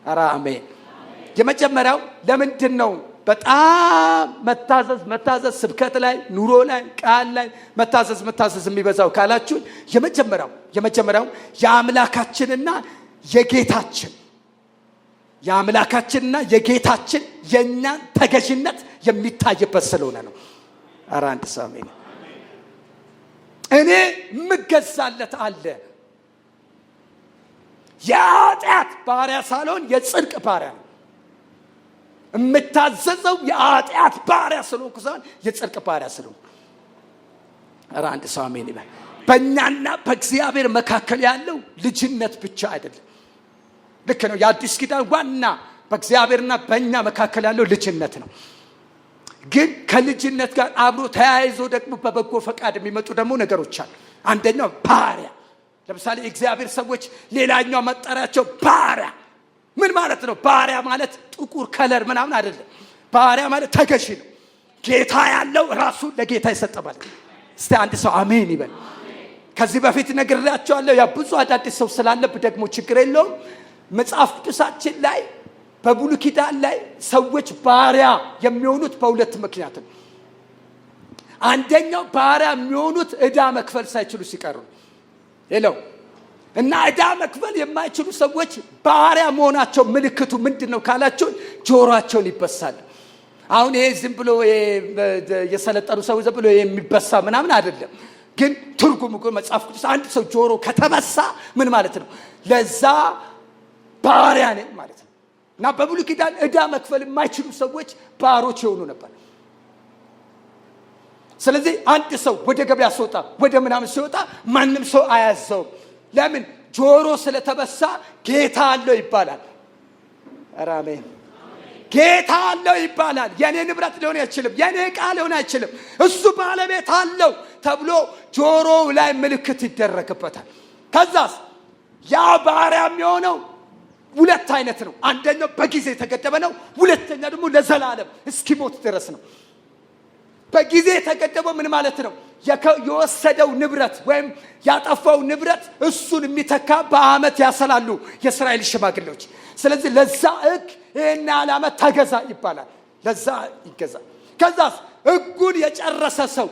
አሜን። የመጀመሪያው ለምንድን ነው በጣም መታዘዝ ስብከት ላይ ኑሮ ላይ ቃል ላይ መታዘዝ የሚበዛው ካላችሁ የመጀመሪያው የአምላካችንና የጌታችን የኛ ተገዥነት የሚታይበት ስለሆነ ነው። አንድ ሰው አሜን። እኔ ምገዛለት አለ። የኃጢአት ባሪያ ሳልሆን የጽድቅ ባሪያ ነው። የምታዘዘው የኃጢአት ባሪያ ስለሆንኩ ሳይሆን የጽድቅ ባሪያ ስለሆንኩ። አንድ ሰው አሜን ይበል። በእኛና በእግዚአብሔር መካከል ያለው ልጅነት ብቻ አይደለም። ልክ ነው። የአዲስ ኪዳን ዋና በእግዚአብሔርና በእኛ መካከል ያለው ልጅነት ነው። ግን ከልጅነት ጋር አብሮ ተያይዞ ደግሞ በበጎ ፈቃድ የሚመጡ ደግሞ ነገሮች አሉ። አንደኛው ባሪያ። ለምሳሌ እግዚአብሔር ሰዎች ሌላኛው መጠሪያቸው ባሪያ ምን ማለት ነው? ባሪያ ማለት ጥቁር ከለር ምናምን አይደለም። ባሪያ ማለት ተገዢ ነው። ጌታ ያለው ራሱ ለጌታ ይሰጠባል። እስቲ አንድ ሰው አሜን ይበል። ከዚህ በፊት ነግሬያቸዋለሁ። ያ ብዙ አዳዲስ ሰው ስላለብ ደግሞ ችግር የለውም። መጽሐፍ ቅዱሳችን ላይ በብሉይ ኪዳን ላይ ሰዎች ባሪያ የሚሆኑት በሁለት ምክንያት ነው። አንደኛው ባሪያ የሚሆኑት ዕዳ መክፈል ሳይችሉ ሲቀሩ ሄለው እና ዕዳ መክፈል የማይችሉ ሰዎች ባሪያ መሆናቸው ምልክቱ ምንድነው ካላችሁ ጆሮአቸውን ይበሳል። አሁን ይሄ ዝም ብሎ የሰለጠኑ ሰው ዝም ብሎ የሚበሳ ምናምን አይደለም። ግን ትርጉሙ መጽሐፍ ቅዱስ አንድ ሰው ጆሮ ከተበሳ ምን ማለት ነው? ለዛ ባሪያ ነኝ ማለት ነው። እና በብሉይ ኪዳን ዕዳ መክፈል የማይችሉ ሰዎች ባሮች ይሆኑ ነበር። ስለዚህ አንድ ሰው ወደ ገበያ ሲወጣ ወደ ምናምን ሲወጣ ማንም ሰው አያዘው። ለምን? ጆሮ ስለተበሳ ጌታ አለው ይባላል። አሜን። ጌታ አለው ይባላል። የኔ ንብረት ሊሆን አይችልም፣ የኔ ዕቃ ሊሆን አይችልም። እሱ ባለቤት አለው ተብሎ ጆሮው ላይ ምልክት ይደረግበታል። ከዛስ ያ ባሪያ የሚሆነው ሁለት አይነት ነው። አንደኛው በጊዜ የተገደበ ነው። ሁለተኛ ደግሞ ለዘላለም እስኪሞት ድረስ ነው። በጊዜ የተገደበው ምን ማለት ነው? የወሰደው ንብረት ወይም ያጠፋው ንብረት እሱን የሚተካ በአመት ያሰላሉ የእስራኤል ሽማግሌዎች። ስለዚህ ለዛ ሕግ ይሄን ዓመት ተገዛ ይባላል። ለዛ ይገዛ። ከዛስ ሕጉን የጨረሰ ሰው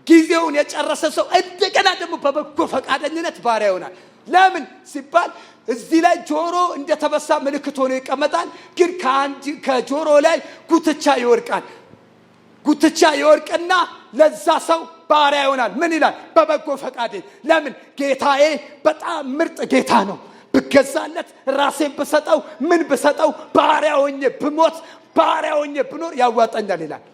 ጊዜውን የጨረሰ ሰው እንደገና ደግሞ በበጎ ፈቃደኝነት ባሪያ ይሆናል። ለምን ሲባል እዚህ ላይ ጆሮ እንደተበሳ ምልክት ሆኖ ይቀመጣል። ግን ከጆሮ ላይ ጉትቻ ይወርቃል። ጉትቻ ይወርቅና ለዛ ሰው ባሪያ ይሆናል። ምን ይላል? በበጎ ፈቃዴ። ለምን? ጌታዬ በጣም ምርጥ ጌታ ነው። ብገዛለት፣ ራሴን ብሰጠው፣ ምን ብሰጠው፣ ባሪያ ሆኜ ብሞት፣ ባሪያ ሆኜ ብኖር ያዋጣኛል ይላል።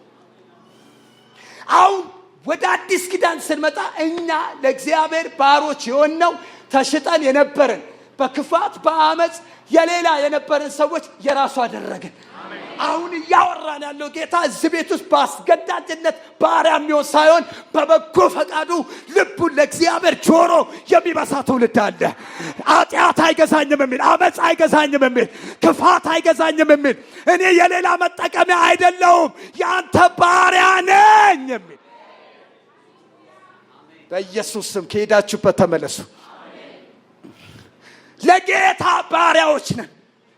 አሁን ወደ አዲስ ኪዳን ስንመጣ እኛ ለእግዚአብሔር ባሮች የሆነው ተሽጠን የነበረን በክፋት በአመጽ የሌላ የነበረን ሰዎች የራሱ አደረገን። አሁን እያወራን ያለው ጌታ እዚህ ቤት ውስጥ በአስገዳጅነት ባሪያ የሚሆን ሳይሆን በበጎ ፈቃዱ ልቡን ለእግዚአብሔር ጆሮ የሚበሳ ትውልድ አለ። ኃጢአት አይገዛኝም የሚል፣ አመጽ አይገዛኝም የሚል፣ ክፋት አይገዛኝም የሚል፣ እኔ የሌላ መጠቀሚያ አይደለሁም የአንተ ባሪያ ነኝ የሚል። በኢየሱስ ስም ከሄዳችሁበት ተመለሱ። ለጌታ ባሪያዎች ነን።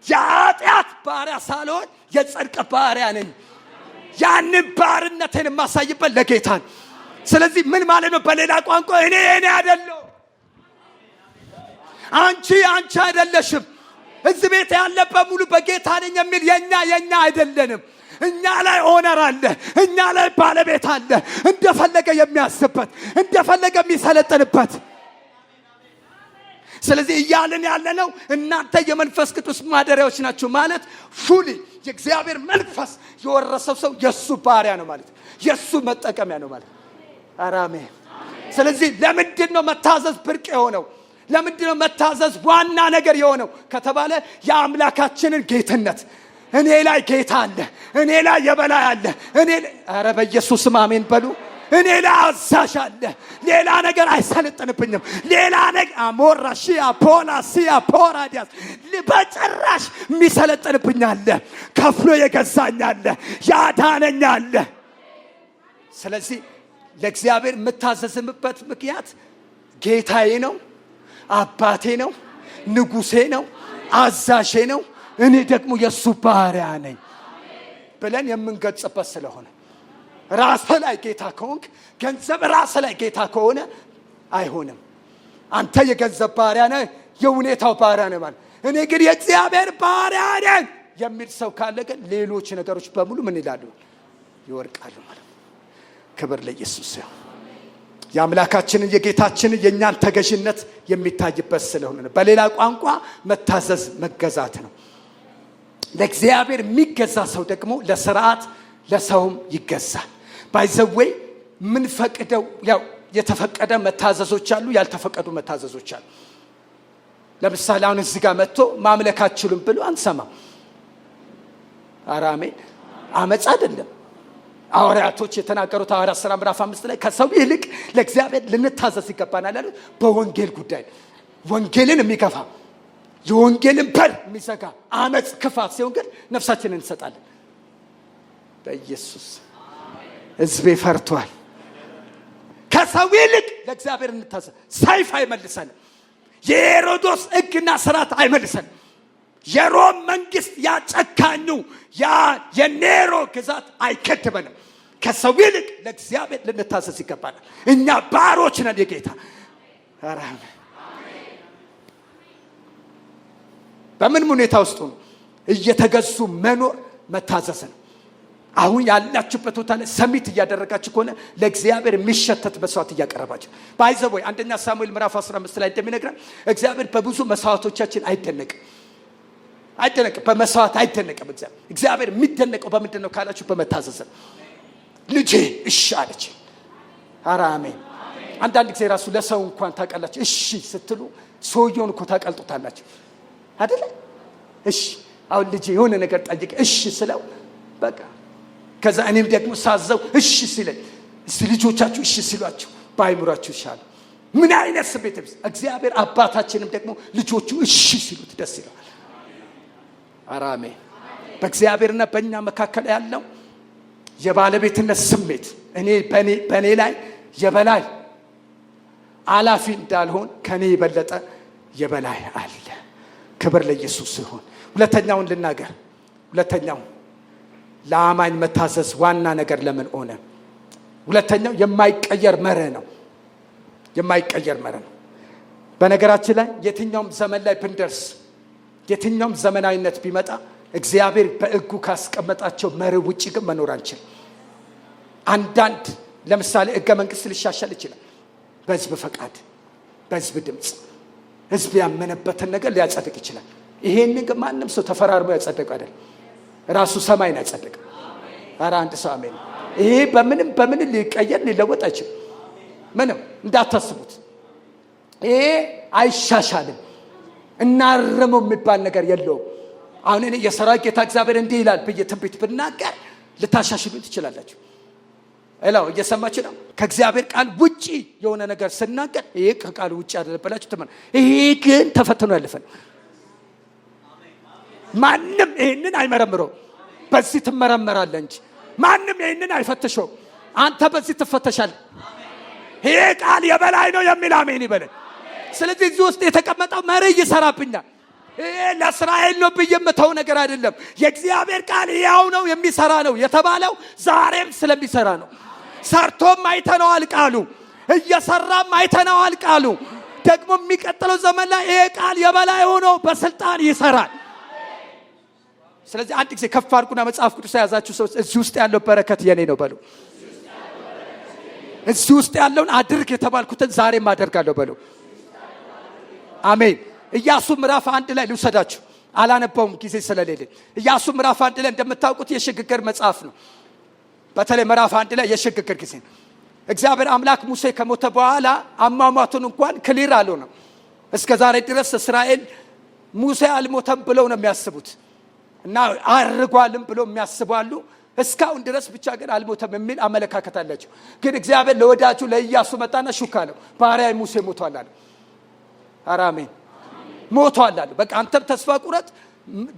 የኃጢአት ባሪያ ሳልሆን የጽድቅ ባሪያ ነኝ። ያንን ባርነቴን የማሳይበት ለጌታ ነው። ስለዚህ ምን ማለት ነው? በሌላ ቋንቋ እኔ አይደለሁ፣ አንቺ አይደለሽም። እዚህ ቤት ያለ በሙሉ በጌታ ነኝ የሚል የኛ አይደለንም። እኛ ላይ ኦነር አለ፣ እኛ ላይ ባለቤት አለ፣ እንደፈለገ የሚያስበት፣ እንደፈለገ የሚሰለጥንበት። ስለዚህ እያልን ያለነው እናንተ የመንፈስ ቅዱስ ማደሪያዎች ናችሁ ማለት ፉሊ የእግዚአብሔር መንፈስ የወረሰው ሰው የሱ ባሪያ ነው ማለት፣ የሱ መጠቀሚያ ነው ማለት። አሜን። ስለዚህ ለምንድን ነው መታዘዝ ብርቅ የሆነው? ለምንድን ነው መታዘዝ ዋና ነገር የሆነው ከተባለ የአምላካችንን ጌትነት፣ እኔ ላይ ጌታ አለ፣ እኔ ላይ የበላይ አለ፣ ኧረ በኢየሱስም አሜን በሉ። እኔ ላይ አዛዥ አለ። ሌላ ነገር አይሰለጥንብኝም። ሌላ ነገር አሞራሺያ ፖላሲያ ፖራዲያስ በጭራሽ የሚሰለጥንብኝ አለ። ከፍሎ የገዛኝ አለ፣ ያዳነኝ አለ። ስለዚህ ለእግዚአብሔር የምታዘዝምበት ምክንያት ጌታዬ ነው፣ አባቴ ነው፣ ንጉሴ ነው፣ አዛዤ ነው፣ እኔ ደግሞ የሱ ባሪያ ነኝ ብለን የምንገልጽበት ስለሆነ ራስ ላይ ጌታ ከሆንክ ገንዘብ ራስ ላይ ጌታ ከሆነ አይሆንም። አንተ የገንዘብ ባሪያ ነህ፣ የሁኔታው ባሪያ ነህ ማለት። እኔ ግን የእግዚአብሔር ባሪያ ነኝ የሚል ሰው ካለ ግን ሌሎች ነገሮች በሙሉ ምን ይላሉ? ይወርቃሉ ማለት ነው። ክብር ለኢየሱስ ይሁን። የአምላካችንን የጌታችንን የእኛን ተገዥነት የሚታይበት ስለሆነ ነው። በሌላ ቋንቋ መታዘዝ መገዛት ነው። ለእግዚአብሔር የሚገዛ ሰው ደግሞ ለስርዓት ለሰውም ይገዛል። ባይዘወይ ምን ፈቅደው ያው የተፈቀደ መታዘዞች አሉ፣ ያልተፈቀዱ መታዘዞች አሉ። ለምሳሌ አሁን እዚህ ጋር መጥቶ ማምለክ አትችሉም ብሎ አንሰማም። አራሜን አመጽ አይደለም። ሐዋርያቶች የተናገሩት ሐዋርያት ሥራ ምዕራፍ 5 ላይ ከሰው ይልቅ ለእግዚአብሔር ልንታዘዝ ይገባናል ያሉት በወንጌል ጉዳይ። ወንጌልን የሚገፋ የወንጌልን በር የሚዘጋ አመጽ ክፋት ሲሆን ግን ነፍሳችንን እንሰጣለን። በኢየሱስ ሕዝቤ ፈርቷል። ከሰው ይልቅ ለእግዚአብሔር እንታዘዝ። ሰይፍ አይመልሰንም። የሄሮዶስ ሕግና ስርዓት አይመልሰንም። የሮም መንግስት ያጨካኙ የኔሮ ግዛት አይከድበንም። ከሰው ይልቅ ለእግዚአብሔር ልንታዘዝ ይገባናል። እኛ ባሮች ነን የጌታ። በምን ሁኔታ ውስጥ ነው እየተገዙ መኖር መታዘዝ ነው። አሁን ያላችሁበት ቦታ ላይ ሰሚት እያደረጋችሁ ከሆነ ለእግዚአብሔር የሚሸተት መስዋዕት እያቀረባችሁ ባይዘቦይ አንደኛ ሳሙኤል ምዕራፍ 15 ላይ እንደሚነግረን እግዚአብሔር በብዙ መስዋዕቶቻችን አይደነቅም። በመስዋዕት አይደነቅም። እግዚአብሔር የሚደነቀው በምንድን ነው ካላችሁ በመታዘዝ ነው። ልጄ እሺ አለች። አሜን። አንዳንድ ጊዜ ራሱ ለሰው እንኳን ታውቃላችሁ እሺ ስትሉ ሰውየውን እኮ ታቀልጡታላችሁ አይደለ? እሺ አሁን ልጄ የሆነ ነገር ጠይቅ እሺ ስለው በቃ ከዛ እኔም ደግሞ ሳዘው እሺ ሲለኝ እስቲ ልጆቻችሁ እሺ ሲሏችሁ ባይምሯችሁ ይሻል። ምን አይነት ስሜት ነው? እግዚአብሔር አባታችንም ደግሞ ልጆቹ እሺ ሲሉት ደስ ይላል። አሜን። በእግዚአብሔርና በእኛ መካከል ያለው የባለቤትነት ስሜት በእኔ ላይ የበላይ አላፊ እንዳልሆን ከኔ የበለጠ የበላይ አለ። ክብር ለኢየሱስ ይሁን። ሁለተኛውን ልናገር። ሁለተኛው ለአማኝ መታዘዝ ዋና ነገር ለምን ሆነ? ሁለተኛው የማይቀየር መርህ ነው። የማይቀየር መርህ ነው። በነገራችን ላይ የትኛውም ዘመን ላይ ብንደርስ የትኛውም ዘመናዊነት ቢመጣ እግዚአብሔር በሕጉ ካስቀመጣቸው መርህ ውጪ ግን መኖር አንችልም። አንዳንድ ለምሳሌ ሕገ መንግስት ሊሻሻል ይችላል። በሕዝብ ፈቃድ፣ በሕዝብ ድምፅ ሕዝብ ያመነበትን ነገር ሊያጸድቅ ይችላል። ይሄን ግን ማንም ሰው ተፈራርሞ ያጸድቅ አይደል፣ ራሱ ሰማይ ነው ያጸድቅ። ኧረ አንድ ሰው አሜን። ይሄ በምን ሊቀየር ሊለወጥ አይችልም። ምንም እንዳታስቡት። ይሄ አይሻሻልም። እናርመው የሚባል ነገር የለውም። አሁን እኔ የሰራዊት ጌታ እግዚአብሔር እንዲህ ይላል ብዬ ትንቢት ብናገር ልታሻሽሉ ትችላላችሁ። እላው እየሰማችሁ ነው። ከእግዚአብሔር ቃል ውጪ የሆነ ነገር ስናገር ይሄ ከቃል ውጪ አይደለም ብላችሁ ተመን። ይሄ ግን ተፈትኖ ያለፈ ነው። ማንም ይሄንን አይመረምረው። በዚህ ትመረመራለህ እንጂ ማንም ይሄንን አይፈትሸው። አንተ በዚህ ትፈተሻለህ። ይሄ ቃል የበላይ ነው የሚል አሜን ይበል። ስለዚህ እዚህ ውስጥ የተቀመጠው መርህ ይሰራብኛል። ይሄ ለእስራኤል ነው ብዬ የምተው ነገር አይደለም። የእግዚአብሔር ቃል ያው ነው የሚሰራ ነው የተባለው ዛሬም ስለሚሰራ ነው። ሰርቶም አይተነዋል ቃሉ፣ እየሰራም አይተነዋል ቃሉ። ደግሞ የሚቀጥለው ዘመን ላይ ይሄ ቃል የበላይ ሆኖ በስልጣን ይሰራል። ስለዚህ አንድ ጊዜ ከፍ አድርጉና መጽሐፍ ቅዱስ የያዛችሁ ሰዎች እዚህ ውስጥ ያለው በረከት የኔ ነው በሉ። እዚህ ውስጥ ያለውን አድርግ የተባልኩትን ዛሬም አደርጋለሁ በሉ። አሜን። ኢያሱ ምዕራፍ 1 ላይ ልውሰዳችሁ። አላነበውም ጊዜ ስለሌለኝ። ኢያሱ ምዕራፍ 1 ላይ እንደምታውቁት የሽግግር መጽሐፍ ነው። በተለይ ምዕራፍ 1 ላይ የሽግግር ጊዜ ነው። እግዚአብሔር አምላክ ሙሴ ከሞተ በኋላ አሟሟቱን እንኳን ክሊር አልሆነም። እስከ ዛሬ ድረስ እስራኤል ሙሴ አልሞተም ብለው ነው የሚያስቡት እና አርጓልም ብለው የሚያስባሉ። እስካሁን ድረስ ብቻ ግን አልሞተም የሚል አመለካከት አላቸው። ግን እግዚአብሔር ለወዳጁ ለኢያሱ መጣና ሹክ አለው። ባሪያዬ ሙሴ ሞቷል አለ። አሜን። ሞቷል አለ። በቃ አንተም ተስፋ ቁረጥ፣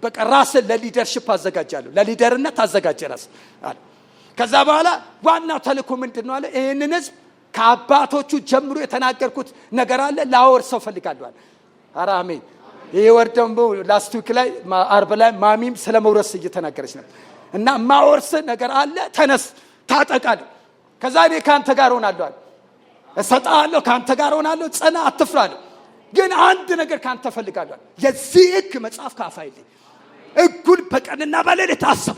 በቃ ራስን ለሊደርሺፕ አዘጋጃለሁ፣ ለሊደርነት አዘጋጀ ራስ አለ። ከዛ በኋላ ዋናው ተልእኮ ምንድነው አለ? ይሄንን ሕዝብ ከአባቶቹ ጀምሮ የተናገርኩት ነገር አለ ላወርሰው ፈልጋለሁ አለ። አሜን። ይሄ ወር ደግሞ ላስት ዊክ ላይ አርብ ላይ ማሚም ስለ መውረስ እየተናገረች ነው። እና ማወርስ ነገር አለ፣ ተነስ ታጠቃለህ። ከዛ እኔ ካንተ ጋር ሆናለሁ አለ። እሰጣለሁ፣ ካንተ ጋር ሆናለሁ፣ ጽና፣ አትፍራ። ግን አንድ ነገር ካንተ ፈልጋለሁ። የዚህ ሕግ መጽሐፍ ካፋ አይልኝ። ሕጉን በቀንና በሌሊት አስብ።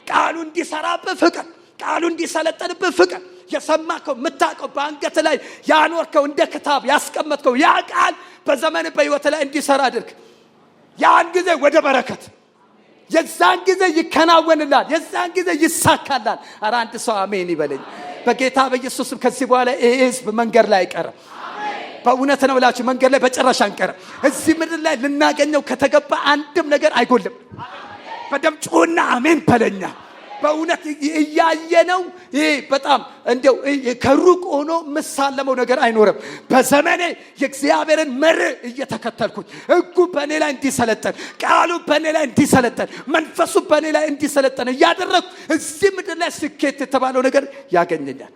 ቃሉ እንዲሰራብህ ፍቅር፣ ቃሉ እንዲሰለጥንብህ ፍቅር። የሰማከው የምታውቀው በአንገት ላይ ያኖርከው እንደ ክታብ ያስቀመጥከው ያ ቃል በዘመን በህይወት ላይ እንዲሰራ አድርግ። ያን ጊዜ ወደ በረከት፣ የዛን ጊዜ ይከናወንላል፣ የዛን ጊዜ ይሳካላል። ኧረ አንድ ሰው አሜን ይበለኝ። በጌታ በኢየሱስም ከዚህ በኋላ ይህ ህዝብ መንገድ ላይ አይቀርም። በእውነት ነው ብላችሁ መንገድ ላይ በጭራሽ አንቀርም። እዚህ ምድር ላይ ልናገኘው ከተገባ አንድም ነገር አይጎልም። በደም ጩና አሜን በለኛ። በእውነት እያየነው ይሄ በጣም እንደው ከሩቅ ሆኖ ምሳለመው ነገር አይኖርም። በዘመኔ የእግዚአብሔርን መርህ እየተከተልኩኝ ሕጉ በእኔ ላይ እንዲሰለጠን፣ ቃሉ በእኔ ላይ እንዲሰለጠን፣ መንፈሱ በእኔ ላይ እንዲሰለጠን እያደረግኩ እዚህ ምድር ላይ ስኬት የተባለው ነገር ያገኘኛል።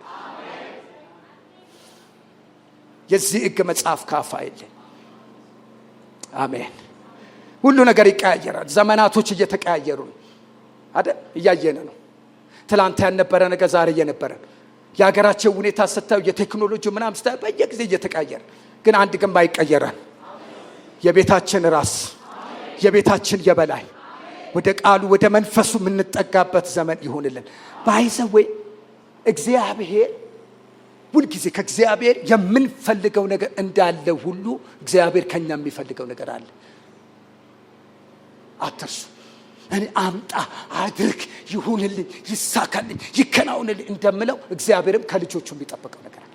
የዚህ ሕግ መጽሐፍ ካፋ የለን። አሜን። ሁሉ ነገር ይቀያየራል። ዘመናቶች እየተቀያየሩ ነው አይደል? እያየነ ነው። ትላንት ያልነበረ ነገር ዛሬ እየነበረ ነው። የሀገራችን ሁኔታ ስታዩ፣ የቴክኖሎጂ ምናምን ስታዩ በየጊዜ እየተቀያየረ፣ ግን አንድ ግን ባይቀየራል፣ የቤታችን ራስ፣ የቤታችን የበላይ፣ ወደ ቃሉ ወደ መንፈሱ የምንጠጋበት ዘመን ይሁንልን። ባይዘው ወይ እግዚአብሔር ሁልጊዜ ከእግዚአብሔር የምንፈልገው ነገር እንዳለ ሁሉ እግዚአብሔር ከኛ የሚፈልገው ነገር አለ። አትርሱ። እኔ አምጣ፣ አድርግ፣ ይሁንልኝ፣ ይሳካልኝ፣ ይከናወንልኝ እንደምለው እግዚአብሔርም ከልጆቹ የሚጠብቀው ነገር አለ።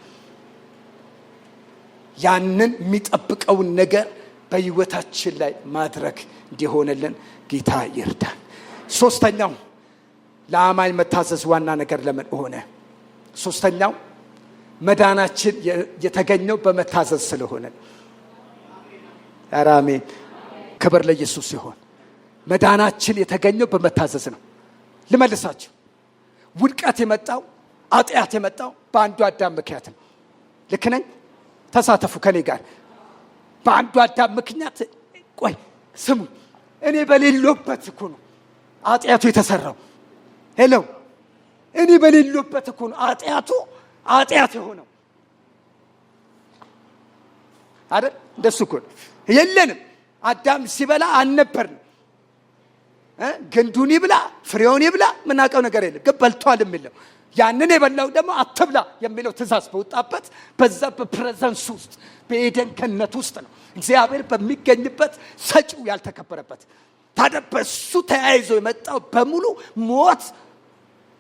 ያንን የሚጠብቀውን ነገር በህይወታችን ላይ ማድረግ እንዲሆንልን ጌታ ይርዳን። ሶስተኛው ለአማኝ መታዘዝ ዋና ነገር ለምን ሆነ? ሶስተኛው መዳናችን የተገኘው በመታዘዝ ስለሆነ። አሜን። ክብር ለኢየሱስ ይሁን። መዳናችን የተገኘው በመታዘዝ ነው። ልመልሳችሁ። ውድቀት የመጣው ኃጢአት የመጣው በአንዱ አዳም ምክንያት ነው። ልክ ነኝ? ተሳተፉ ከኔ ጋር። በአንዱ አዳም ምክንያት። ቆይ ስሙ፣ እኔ በሌለበት እኮ ነው ኃጢአቱ የተሰራው። ሄሎ፣ እኔ በሌለበት እኮ ነው ኃጢአት የሆነው አይደል? እንደሱ እኮ ነው። የለንም። አዳም ሲበላ አልነበርንም። ግንዱን ይብላ ፍሬውን ይብላ ምናውቀው ነገር የለም። ግን በልቷል የሚለው ያንን የበላው ደግሞ አትብላ የሚለው ትእዛዝ በወጣበት በዛ በፕሬዘንስ ውስጥ በኤደን ገነት ውስጥ ነው እግዚአብሔር በሚገኝበት ሰጪው ያልተከበረበት። ታዲያ በሱ ተያይዞ የመጣው በሙሉ ሞት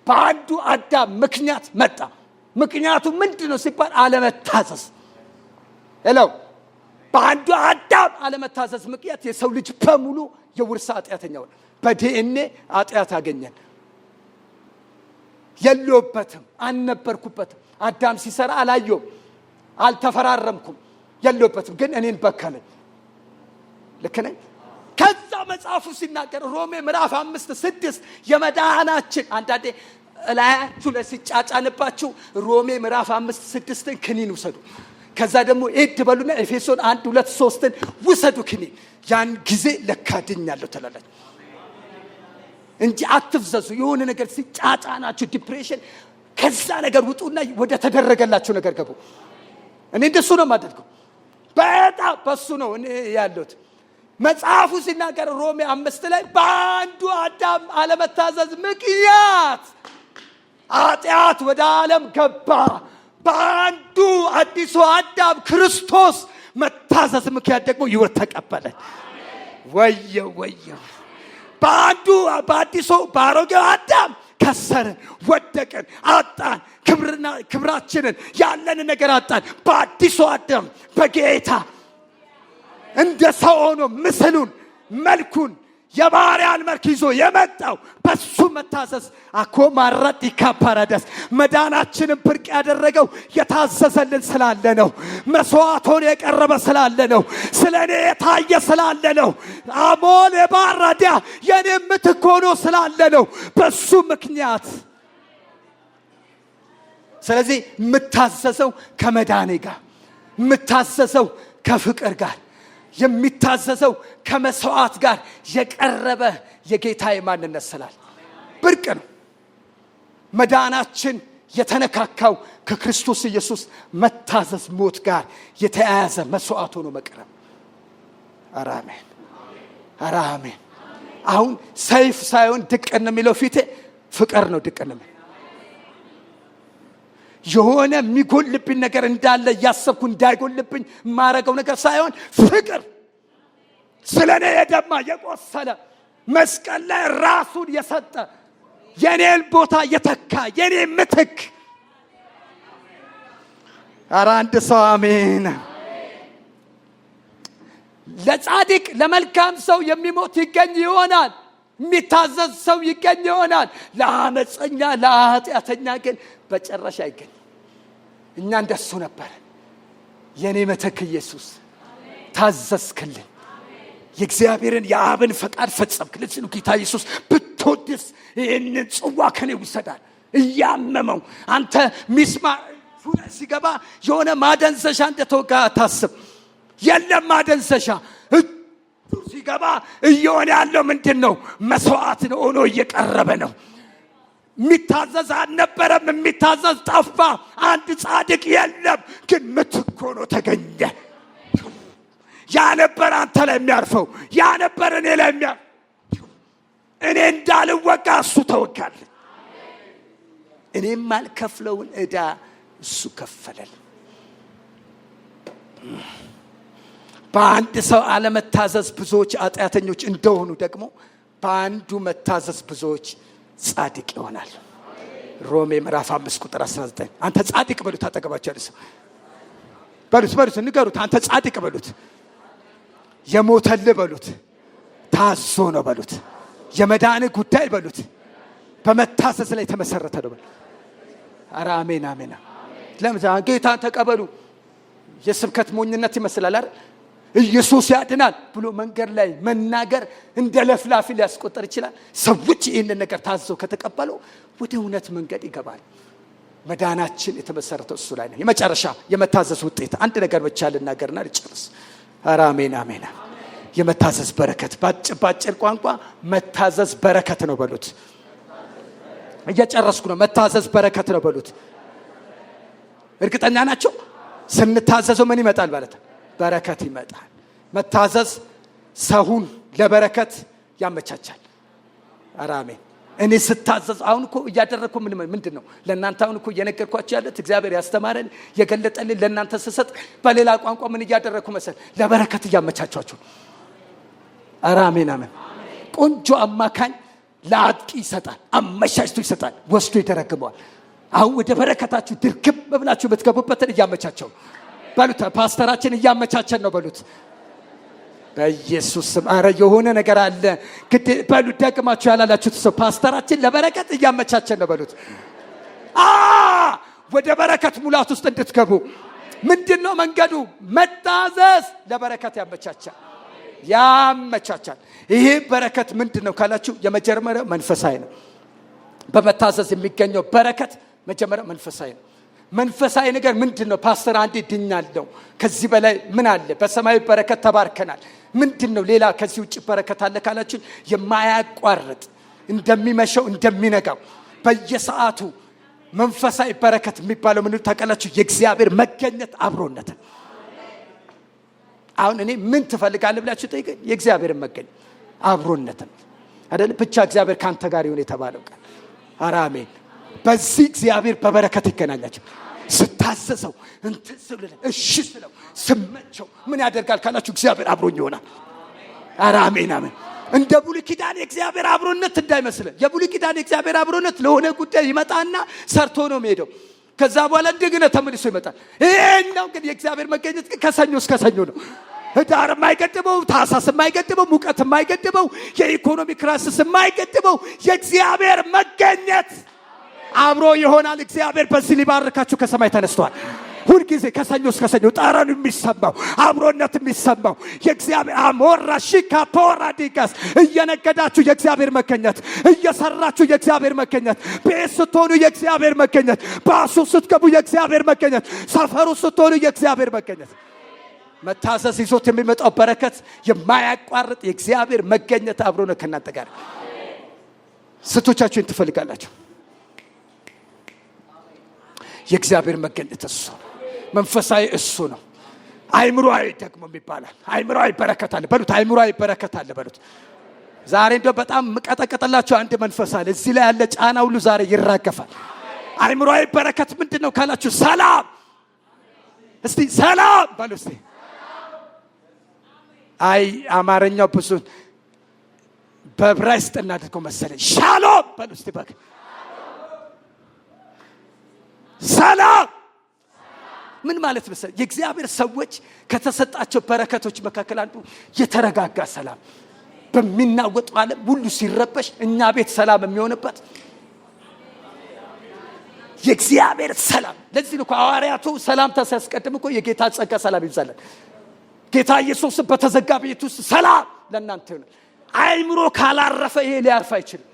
በአንዱ አዳም ምክንያት መጣ። ምክንያቱ ምንድን ነው ሲባል አለመታዘዝ። ሄሎ፣ በአንዱ አዳም አለመታዘዝ ምክንያት የሰው ልጅ በሙሉ የውርስ ኃጢአተኛ ሆነ። በዲኤንኤ ኃጢአት አገኘን። የለውበትም፣ አልነበርኩበትም። አዳም ሲሰራ አላየውም፣ አልተፈራረምኩም፣ የለውበትም። ግን እኔን በከለኝ። ልክ ነኝ? ከዛ መጽሐፉ ሲናገር ሮሜ ምዕራፍ 5:6 የመዳናችን አንዳንዴ እላያችሁ ለሲጫጫንባችሁ ሮሜ ምዕራፍ 5:6 ክኒን ውሰዱ። ከዛ ደግሞ ሄድ በሉና ኤፌሶን 1:2-3 ውሰዱ ክኒን። ያን ጊዜ ለካድኛለሁ ትላላችሁ እንጂ አትፍዘዙ። የሆነ ነገር ሲጫጫናችሁ ዲፕሬሽን፣ ከዛ ነገር ውጡና ወደ ተደረገላችሁ ነገር ገቡ። እኔ እንደሱ ነው የማደርገው። በጣም በሱ ነው እኔ ያለሁት። መጽሐፉ ሲናገር ሮሜ 5 ላይ በአንዱ አዳም አለመታዘዝ ምክንያት ኃጢአት ወደ ዓለም ገባ፣ በአንዱ አዲሱ አዳም ክርስቶስ መታዘዝ ምክንያት ደግሞ ሕይወት ተቀበለ። ወየው በአዲሱ በአሮጌው አዳም ከሰርን፣ ወደቅን፣ አጣን፣ ክብራችንን ያለንን ነገር አጣን። በአዲሱ አዳም በጌታ እንደ ሰው ሆኖ ምስሉን መልኩን የባሪያን መልክ ይዞ የመጣው በሱ መታዘዝ አኮ ማራጥ ይካፓራዳስ መዳናችንን ብርቅ ያደረገው የታዘዘልን ስላለ ነው። መስዋዕት ሆኖ የቀረበ ስላለ ነው። ስለኔ የታየ ስላለ ነው። አሞን የባራዳ የኔ ምትክ ሆኖ ስላለ ነው። በሱ ምክንያት ስለዚህ የምታዘዘው ከመዳኔ ጋር፣ የምታዘዘው ከፍቅር ጋር፣ የሚታዘዘው ከመስዋዕት ጋር የቀረበ የጌታ ማንነት ስላለ ብርቅ ነው። መዳናችን የተነካካው ከክርስቶስ ኢየሱስ መታዘዝ ሞት ጋር የተያያዘ መስዋዕት ሆኖ መቅረብ። አሜን አሜን። አሁን ሰይፍ ሳይሆን ድቅን የሚለው ፊቴ ፍቅር ነው። ድቅን ነው የሆነ የሚጎልብኝ ነገር እንዳለ ያሰብኩ እንዳይጎልብኝ ማረገው ነገር ሳይሆን ፍቅር ስለኔ የደማ የቆሰለ መስቀል ላይ ራሱን የሰጠ የኔን ቦታ የተካ የኔ ምትክ። አንድ ሰው አሜን። ለጻድቅ ለመልካም ሰው የሚሞት ይገኝ ይሆናል፣ የሚታዘዝ ሰው ይገኝ ይሆናል። ለአመፀኛ ለኃጢአተኛ ግን በጨረሻ አይገኝ። እኛ እንደሱ ነበር። የኔ ምትክ ኢየሱስ ታዘዝክልን፣ የእግዚአብሔርን የአብን ፈቃድ ፈጸምክልን። ሲሉ ጌታ ኢየሱስ ብትወድስ ይህንን ጽዋ ከኔ ውሰዳል እያመመው። አንተ ሚስማር ሲገባ የሆነ ማደንዘሻ እንደተወጋ ታስብ። የለም ማደንዘሻ ሲገባ እየሆነ ያለው ምንድን ነው? መስዋዕት ነው ሆኖ እየቀረበ ነው። የሚታዘዝ አልነበረም፣ የሚታዘዝ ጠፋ። አንድ ጻድቅ የለም፣ ግን ምትክ ሆኖ ተገኘ። ያነበር አንተ ላይ የሚያርፈው ያነበር እኔ ላይ የሚያርፈው። እኔ እንዳልወጋ እሱ ተወጋል። እኔም አልከፍለውን ዕዳ እሱ ከፈለል። በአንድ ሰው አለመታዘዝ ብዙዎች ኃጢአተኞች እንደሆኑ ደግሞ በአንዱ መታዘዝ ብዙዎች ጻድቅ ይሆናል። ሮሜ ምዕራፍ 5 ቁጥር 19። አንተ ጻድቅ በሉት። አጠገባቸው ያለ ሰው በሉት ንገሩት። አንተ ጻድቅ በሉት። የሞተልህ በሉት። ታዞ ነው በሉት። የመዳን ጉዳይ በሉት። በመታዘዝ ላይ የተመሰረተ ነው በሉት። አሜን አሜን። ለምን ጌታን ተቀበሉ? የስብከት ሞኝነት ይመስላል አይደል? ኢየሱስ ያድናል ብሎ መንገድ ላይ መናገር እንደ ለፍላፊ ሊያስቆጥር ይችላል። ሰዎች ይህንን ነገር ታዘው ከተቀበሉ ወደ እውነት መንገድ ይገባል። መዳናችን የተመሰረተው እሱ ላይ ነው። የመጨረሻ የመታዘዝ ውጤት አንድ ነገር ብቻ ልናገርና ልጨርስ። አሜን አሜን። የመታዘዝ በረከት ባጭር ቋንቋ መታዘዝ በረከት ነው በሉት። እየጨረስኩ ነው። መታዘዝ በረከት ነው በሉት። እርግጠኛ ናቸው? ስንታዘዘው ምን ይመጣል ማለት ነው? በረከት ይመጣል። መታዘዝ ሰውን ለበረከት ያመቻቻል። አሜን። እኔ ስታዘዝ አሁን እኮ እያደረኩ ምንድን ነው ለእናንተ አሁን እኮ እየነገርኳችሁ ያለት እግዚአብሔር ያስተማረን የገለጠልን ለእናንተ ስሰጥ በሌላ ቋንቋ ምን እያደረኩ መሰል? ለበረከት እያመቻቻችሁ። አሜን አሜን። ቆንጆ አማካኝ ለአጥቂ ይሰጣል፣ አመቻችቶ ይሰጣል፣ ወስዶ ይደረግመዋል። አሁን ወደ በረከታችሁ ድርግም ብላችሁ የምትገቡበትን እያመቻቸው በሉት። ፓስተራችን እያመቻቸን ነው በሉት። በኢየሱስ ስም። አረ የሆነ ነገር አለ ግድ በሉት። ደግማችሁ ያላላችሁት ሰው ፓስተራችን ለበረከት እያመቻቸን ነው በሉት። ወደ በረከት ሙላት ውስጥ እንድትገቡ ምንድነው መንገዱ? መታዘዝ ለበረከት ያመቻቻል። ይሄ በረከት ምንድነው ካላችሁ የመጀመሪያው መንፈሳዊ ነው። በመታዘዝ የሚገኘው በረከት መጀመሪያ መንፈሳዊ ነው። መንፈሳዊ ነገር ምንድነው? ፓስተር አንዴ ድኛለሁ፣ ከዚህ በላይ ምን አለ? በሰማያዊ በረከት ተባርከናል። ምንድነው ሌላ ከዚህ ውጭ በረከት አለ ካላችሁ የማያቋርጥ እንደሚመሸው እንደሚነጋው በየሰዓቱ መንፈሳዊ በረከት የሚባለው ምን ታውቃላችሁ? የእግዚአብሔር መገኘት አብሮነት። አሁን እኔ ምን ትፈልጋለህ ብላችሁ ጠይቀኝ። የእግዚአብሔር መገኘት አብሮነት አይደል? ብቻ እግዚአብሔር ካንተ ጋር ይሁን የተባለው ቃል። አሜን። በዚህ እግዚአብሔር በበረከት ይገናኛቸው። ስታዘዘው እንትን ስለው እሺ ስለው ስመቸው ምን ያደርጋል ካላችሁ እግዚአብሔር አብሮኝ ይሆናል። አሜን አሜን። እንደ ብሉይ ኪዳን የእግዚአብሔር አብሮነት እንዳይመስልን። የብሉይ ኪዳን የእግዚአብሔር አብሮነት ለሆነ ጉዳይ ይመጣና ሰርቶ ነው የሚሄደው። ከዛ በኋላ እንደገና ተመልሶ ይመጣል። ይሄኛው ግን የእግዚአብሔር መገኘት ግን ከሰኞ እስከ ሰኞ ነው። ህዳር የማይገድበው፣ ታህሳስ የማይገድበው፣ ሙቀት የማይገድበው፣ የኢኮኖሚ ክራይሲስ የማይገድበው የእግዚአብሔር መገኘት አብሮ ይሆናል። እግዚአብሔር በዚህ ሊባርካችሁ ከሰማይ ተነስቷል። ሁልጊዜ ከሰኞ እስከ ሰኞ ጠረኑ የሚሰማው አብሮነት የሚሰማው የእግዚአብሔር አሞራ ሺካ ፖራዲጋስ እየነገዳችሁ የእግዚአብሔር መገኘት፣ እየሰራችሁ የእግዚአብሔር መገኘት፣ ቤት ስትሆኑ የእግዚአብሔር መገኘት፣ ባሱ ስትገቡ የእግዚአብሔር መገኘት፣ ሰፈሩ ስትሆኑ የእግዚአብሔር መገኘት። መታዘዝ ይዞት የሚመጣው በረከት የማያቋርጥ የእግዚአብሔር መገኘት አብሮ ነው ከእናንተ ጋር። ስቶቻችሁን ትፈልጋላችሁ። የእግዚአብሔር መገኘት እሱ መንፈሳዊ እሱ ነው። አይምሮአዊ ደግሞ ይባላል። አይምሮአዊ በረከት አለ በሉት። አይምሮአዊ በረከት አለ በሉት። ዛሬ እንደው በጣም መቀጠቀጥላችሁ አንድ መንፈስ አለ እዚህ ላይ ያለ ጫና ሁሉ ዛሬ ይራገፋል። አይምሮአዊ በረከት ምንድነው ካላችሁ ሰላም። እስቲ ሰላም በሉ እስቲ። አይ አማርኛው ብዙ በዕብራይስጥ እናድርገው መሰለኝ። ሻሎም በሉ እስቲ በቃ ሰላም ምን ማለት መሰለኝ? የእግዚአብሔር ሰዎች ከተሰጣቸው በረከቶች መካከል አንዱ የተረጋጋ ሰላም፣ በሚናወጠው ዓለም ሁሉ ሲረበሽ እኛ ቤት ሰላም የሚሆንበት የእግዚአብሔር ሰላም። ለዚህ ነው ሐዋርያቱ ሰላምታ ሲያስቀድም እኮ የጌታ ጸጋ ሰላም ይብዛልን። ጌታ ኢየሱስ በተዘጋ ቤት ውስጥ ሰላም ለእናንተ ይሁን። አይምሮ ካላረፈ ይሄ ሊያርፍ አይችልም።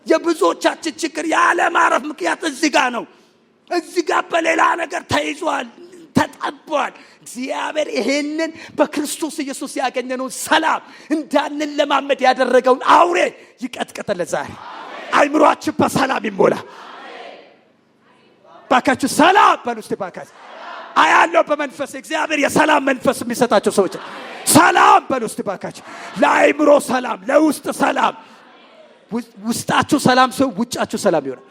የብዙዎቻችን ችግር ያለ ማረፍ ምክንያት እዚህ ጋር ነው። እዚህ ጋር በሌላ ነገር ተይዟል፣ ተጣቧል። እግዚአብሔር ይሄንን በክርስቶስ ኢየሱስ ያገኘነውን ሰላም እንዳንለማመድ ያደረገውን አውሬ ይቀጥቀጥልን ዛሬ። አይምሮአችን በሰላም ይሞላ። ባካችሁ ሰላም በሉ እስቲ ባካችሁ። አያለው በመንፈስ እግዚአብሔር የሰላም መንፈስ የሚሰጣቸው ሰዎች ሰላም በሉ እስቲ ባካችሁ። ለአይምሮ ሰላም፣ ለውስጥ ሰላም። ውስጣችሁ ሰላም ሲሆን ውጫችሁ ሰላም ይሆናል።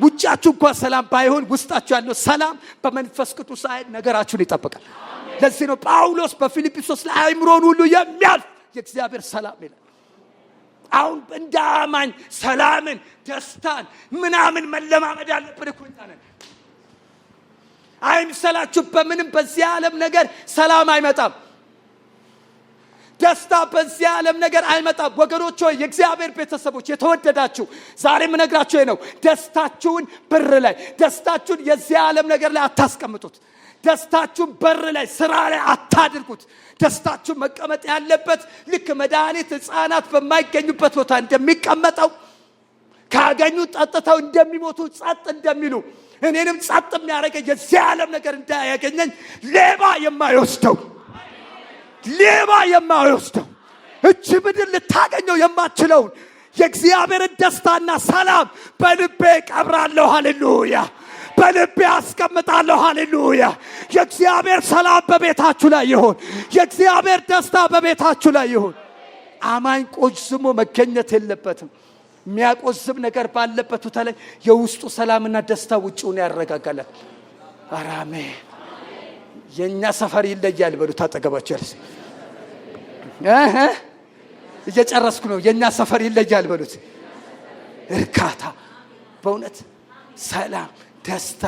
ውጫችሁ እንኳን ሰላም ባይሆን ውስጣችሁ ያለው ሰላም በመንፈስ ቅዱስ ኃይል ነገራችሁን ይጠብቃል። ለዚህ ነው ጳውሎስ በፊልጵስዩስ ላይ አይምሮን ሁሉ የሚያልፍ የእግዚአብሔር ሰላም ይላል። አሁን እንዳማኝ ሰላምን፣ ደስታን ምናምን መለማመድ ያለብን እኮ ነን። አይምሰላችሁ በምንም በዚህ ዓለም ነገር ሰላም አይመጣም። ደስታ በዚህ ዓለም ነገር አይመጣም። ወገኖች ሆይ የእግዚአብሔር ቤተሰቦች የተወደዳችሁ ዛሬ ምነግራችሁ ነው። ደስታችሁን ብር ላይ፣ ደስታችሁን የዚህ ዓለም ነገር ላይ አታስቀምጡት። ደስታችሁን በር ላይ፣ ስራ ላይ አታድርጉት። ደስታችሁ መቀመጥ ያለበት ልክ መድኃኒት ሕፃናት በማይገኙበት ቦታ እንደሚቀመጠው ካገኙ ጠጥተው እንደሚሞቱ ጸጥ እንደሚሉ እኔንም ጸጥ የሚያደርገኝ የዚህ ዓለም ነገር እንዳያገኘኝ ሌባ የማይወስደው እቺ ምድር ልታገኘው የማትችለውን የእግዚአብሔር ደስታና ሰላም በልቤ ቀብራለሁ። ሃሌሉያ! በልቤ አስቀምጣለሁ። ሃሌሉያ! የእግዚአብሔር ሰላም በቤታችሁ ላይ ይሁን። የእግዚአብሔር ደስታ በቤታችሁ ላይ ይሁን። አማኝ ቆዝሞ መገኘት የለበትም። የሚያቆዝም ነገር ባለበት ቦታ ላይ የውስጡ ሰላምና ደስታ ውጪውን ያረጋጋል። አሜን። የኛ ሰፈር ይለያል በሉ። ታጠገባችሁ እየጨረስኩ ነው። የኛ ሰፈር ይለያል በሉት። እርካታ፣ በእውነት ሰላም፣ ደስታ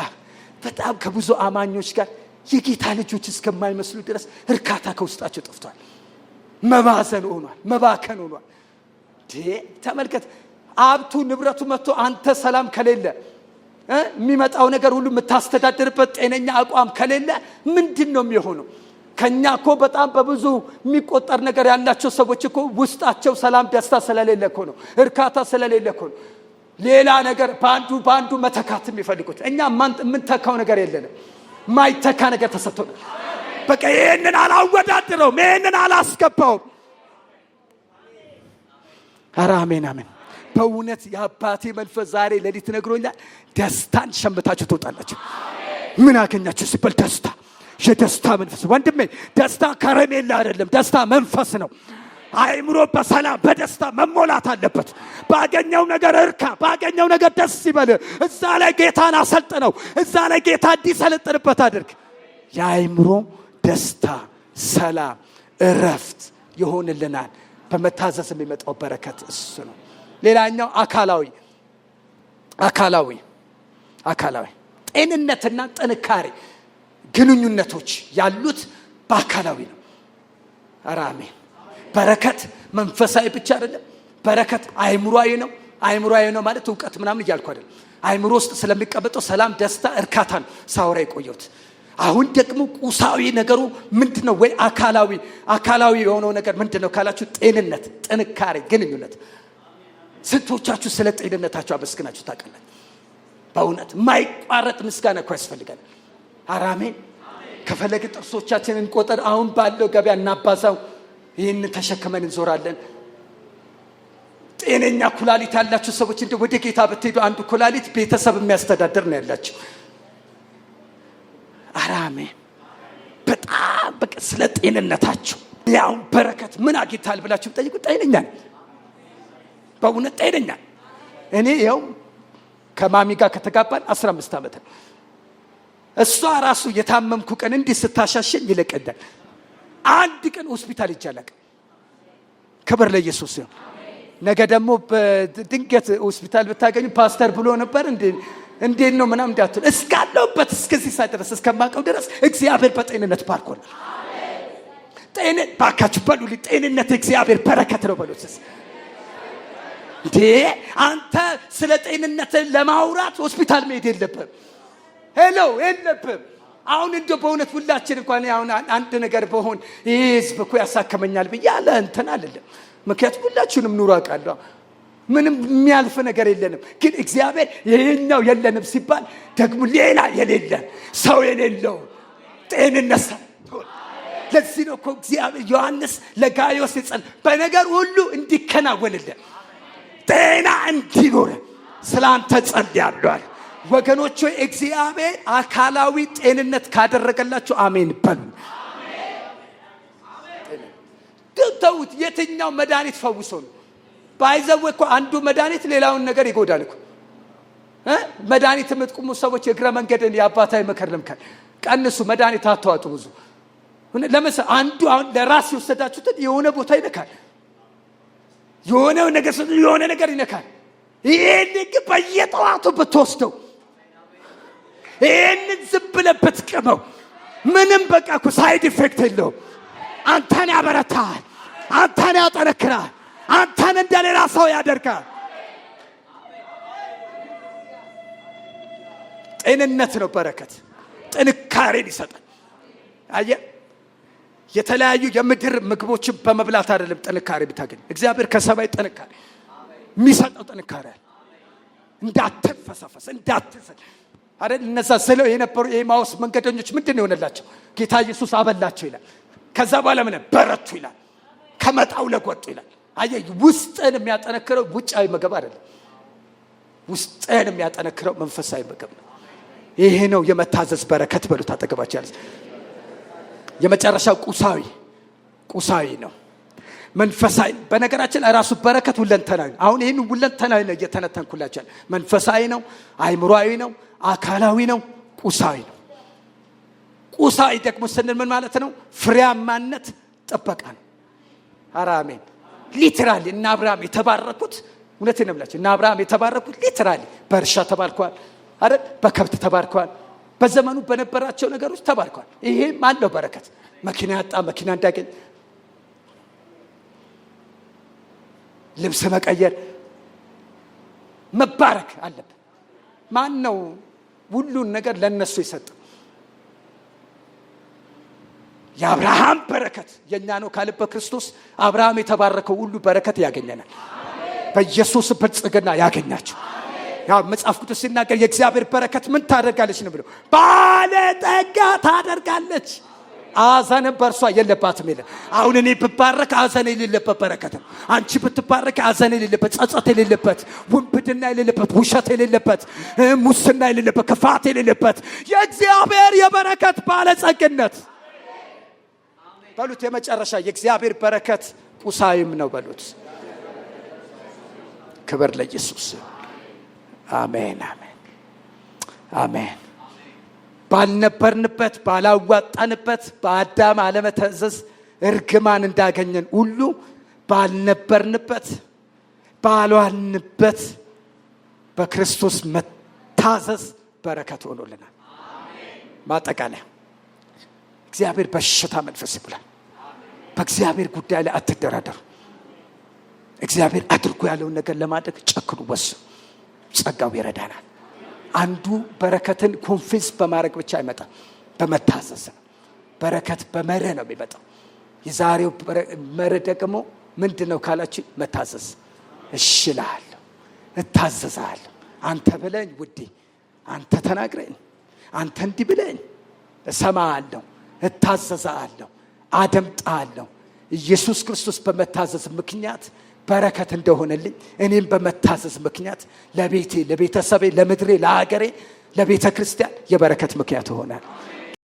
በጣም ከብዙ አማኞች ጋር የጌታ ልጆች እስከማይመስሉ ድረስ እርካታ ከውስጣቸው ጠፍቷል። መባዘን ሆኗል፣ መባከን ሆኗል። ተመልከት፣ ሀብቱ ንብረቱ መጥቶ አንተ ሰላም ከሌለ የሚመጣው ነገር ሁሉ የምታስተዳድርበት ጤነኛ አቋም ከሌለ ምንድን ነው የሚሆነው? ከኛ እኮ በጣም በብዙ የሚቆጠር ነገር ያላቸው ሰዎች እኮ ውስጣቸው ሰላም ደስታ ስለሌለ እኮ ነው፣ እርካታ ስለሌለ እኮ ነው። ሌላ ነገር በአንዱ መተካት የሚፈልጉት። እኛ የምንተካው ነገር የለንም። ማይተካ ነገር ተሰጥቶናል። በቃ ይሄንን አላወዳድረውም፣ ይሄንን አላስገባውም። ኧረ አሜን አሜን። በእውነት የአባቴ መንፈስ ዛሬ ሌሊት ነግሮኛል። ደስታን ሸምታችሁ ትወጣላችሁ። ምን አገኛችሁ ሲባል ደስታ፣ የደስታ መንፈስ። ወንድሜ ደስታ ከረሜላ አይደለም፣ ደስታ መንፈስ ነው። አይምሮ በሰላም በደስታ መሞላት አለበት። ባገኘው ነገር እርካ፣ ባገኘው ነገር ደስ ይበል። እዛ ላይ ጌታን አሰልጥነው፣ እዛ ላይ ጌታ እንዲሰለጥንበት አድርግ። የአይምሮ ደስታ፣ ሰላም፣ እረፍት ይሆንልናል። በመታዘዝ የሚመጣው በረከት እሱ ነው። ሌላኛው አካላዊ ጤንነትና ጥንካሬ ግንኙነቶች ያሉት በአካላዊ ነው። አሜን። በረከት መንፈሳዊ ብቻ አይደለም። በረከት አይምሮአዊ ነው። አይምሮአዊ ነው ማለት ዕውቀት ምናምን እያልኩ አይደለም። አይምሮ ውስጥ ስለሚቀበጠው ሰላም፣ ደስታ፣ እርካታ ነው ሳውራ የቆየሁት። አሁን ደግሞ ቁሳዊ ነገሩ ምንድነው? ወይ አካላዊ የሆነው ነገር ምንድነው ካላችሁ ጤንነት፣ ጥንካሬ፣ ግንኙነት። ስንቶቻችሁ ስለ ጤንነታችሁ አመስግናችሁ ታውቃላችሁ? በእውነት ማይቋረጥ ምስጋና እኮ ያስፈልጋል። አሜን። ከፈለገ ጥርሶቻችንን እንቆጠር፣ አሁን ባለው ገበያ እናባዛው። ይህን ተሸክመን እንዞራለን። ጤነኛ ኩላሊት ያላችሁ ሰዎች እንደ ወደ ጌታ ብትሄዱ አንዱ ኩላሊት ቤተሰብ የሚያስተዳድር ነው ያላችሁ። አሜን። በጣም በቃ ስለ ጤንነታችሁ ያው በረከት ምን አግኝታል ብላችሁ ጠይቁ። ጤነኛ ነኝ፣ በእውነት ጤነኛ። እኔ ያው ከማሚ ጋር ከተጋባን 15 ዓመት ነው። እሷ ራሱ የታመምኩ ቀን እንዲህ ስታሻሽኝ ይለቀዳል። አንድ ቀን ሆስፒታል ይቻላል። ክብር ለኢየሱስ ይሁን። ነገ ደግሞ በድንገት ሆስፒታል ብታገኙ ፓስተር ብሎ ነበር እንዴት ነው ምናምን እንዳትሉ። እስካለሁበት እስከዚህ ሰዓት ድረስ እስከማውቀው ድረስ እግዚአብሔር በጤንነት ባርኮናል። ጤንነት ባካችሁ በሉልኝ። ጤንነት እግዚአብሔር በረከት ነው በሉት። እንዴ አንተ ስለ ጤንነት ለማውራት ሆስፒታል መሄድ የለብህም። ሄሎ የለብህም። አሁን እንደው በእውነት ሁላችን እንኳን አሁን አንድ ነገር በሆን ይሄ ህዝብ እኮ ያሳከመኛል ብያለ እንትን አይደለም። ምክንያቱም ሁላችንም ኑሮ አውቃለሁ። ምንም የሚያልፍ ነገር የለንም። ግን እግዚአብሔር ይሄኛው የለንም ሲባል ደግሞ ሌላ የሌለ ሰው የሌለው ጤንነት ሰጥቶን። ለዚህ ነው እኮ እግዚአብሔር ዮሐንስ ለጋይዮስ ይጸልይ በነገር ሁሉ እንዲከናወንልን ጤና እንዲኖር ስላንተ ጸልያለሁ አለ። ወገኖች ሆይ እግዚአብሔር አካላዊ ጤንነት ካደረገላችሁ አሜን በሉ። ተውት። የትኛው መድኃኒት ፈውሶ ነው? ባይዘው እኮ አንዱ መድኃኒት ሌላውን ነገር ይጎዳል እኮ። መድኃኒት የምትቆሙ ሰዎች የእግረ መንገድን የአባታዊ ምክር ልምከር፣ ቀንሱ። መድኃኒት አትዋጡ ብዙ። ለምሳሌ አንዱ አሁን ለራስ የወሰዳችሁትን የሆነ ቦታ ይነካል፣ የሆነ ነገር ይነካል። ይሄን ግን በየጠዋቱ ብትወስደው፣ ይሄንን ዝም ብለህ ብትቅመው ምንም በቃ እኮ ሳይድ ኢፌክት የለውም። አንተን ያበረታል፣ አንተን ያጠነክራል፣ አንተን እንደሌላ ሰው ያደርጋል። ጤንነት ነው በረከት፣ ጥንካሬን ይሰጣል። አየህ፣ የተለያዩ የምድር ምግቦችን በመብላት አይደለም ጥንካሬ ብታገኝ። እግዚአብሔር ከሰማይ ጥንካሬ የሚሰጠው ጥንካሬ አለ። እንዳትፈሰፈስ እንዳትሰል አይደል? እነዛ ስለው የነበሩ የኤማውስ መንገደኞች ምንድን ነው የሆነላቸው? ጌታ ኢየሱስ አበላቸው ይላል። ከዛ በኋላ ምን በረቱ ይላል። ከመጣው ለቆጡ ይላል። አየህ፣ ውስጥን የሚያጠነክረው ውጫዊ ምግብ አይደለም። ውስጥን የሚያጠነክረው መንፈሳዊ ምግብ ነው። ይሄ ነው የመታዘዝ በረከት በሉት አጠገባቸው ያለ። የመጨረሻው ቁሳዊ ነው። መንፈሳዊ በነገራችን ራሱ በረከት ሁለንተናዊ። አሁን ይሄን ሁለንተናዊ ነው እየተነተንኩላችሁ። መንፈሳዊ ነው፣ አእምሮአዊ ነው፣ አካላዊ ነው፣ ቁሳዊ ነው። ቁሳዊ ደግሞ ስንል ምን ማለት ነው? ፍሬያማነት ጥበቃ ነው። አሜን። ሊትራሊ እና አብርሃም የተባረኩት እውነቴን ነው የምላችሁ። እና አብርሃም የተባረኩት ሊትራሊ በእርሻ ተባርከዋል አይደል? በከብት ተባርከዋል። በዘመኑ በነበራቸው ነገሮች ተባርከዋል። ይሄ ማን ነው በረከት? መኪና ያጣ መኪና እንዳገኝ፣ ልብስ መቀየር፣ መባረክ አለበት። ማን ነው ሁሉን ነገር ለነሱ የሰጠ? የአብርሃም በረከት የኛ ነው ካለ በክርስቶስ አብርሃም የተባረከው ሁሉ በረከት ያገኘናል። በኢየሱስ ብልጽግና ያገኛቸው። ያው መጽሐፍ ቅዱስ ሲናገር የእግዚአብሔር በረከት ምን ታደርጋለች ነው ብሎ፣ ባለጠጋ ታደርጋለች። አዘን በእርሷ የለባትም ይላል። አሁን እኔ ብባረክ አዘን የሌለበት በረከት ነው። አንቺ ብትባረክ አዘን የሌለበት፣ ጸጸት የሌለበት፣ ውንብድና የሌለበት፣ ውሸት የሌለበት፣ ሙስና የሌለበት፣ ክፋት የሌለበት የእግዚአብሔር የበረከት ባለጸግነት በሉት። የመጨረሻ የእግዚአብሔር በረከት ቁሳዊም ነው በሉት። ክብር ለኢየሱስ። አሜን አሜን አሜን። ባልነበርንበት ባላዋጣንበት በአዳም አለመታዘዝ እርግማን እንዳገኘን ሁሉ ባልነበርንበት ባልዋልንበት በክርስቶስ መታዘዝ በረከት ሆኖልናል። ማጠቃለያ እግዚአብሔር በሽታ መንፈስ ይብላል። በእግዚአብሔር ጉዳይ ላይ አትደራደሩ። እግዚአብሔር አድርጎ ያለውን ነገር ለማድረግ ጨክኑ፣ ወስኑ። ጸጋው ይረዳናል። አንዱ በረከትን ኮንፌስ በማድረግ ብቻ አይመጣም፣ በመታዘዝ ነው። በረከት በመርህ ነው የሚመጣው። የዛሬው መርህ ደግሞ ምንድነው ካላችሁ፣ መታዘዝ። እሺ እልሃለሁ፣ እታዘዛለሁ። አንተ ብለኝ ውዴ፣ አንተ ተናግረኝ፣ አንተ እንዲህ ብለኝ እሰማሃለሁ፣ እታዘዛለሁ፣ አደምጣለሁ። ኢየሱስ ክርስቶስ በመታዘዝ ምክንያት በረከት እንደሆነልኝ እኔም በመታዘዝ ምክንያት ለቤቴ፣ ለቤተሰቤ፣ ለምድሬ፣ ለሀገሬ፣ ለቤተ ክርስቲያን የበረከት ምክንያት ሆናል።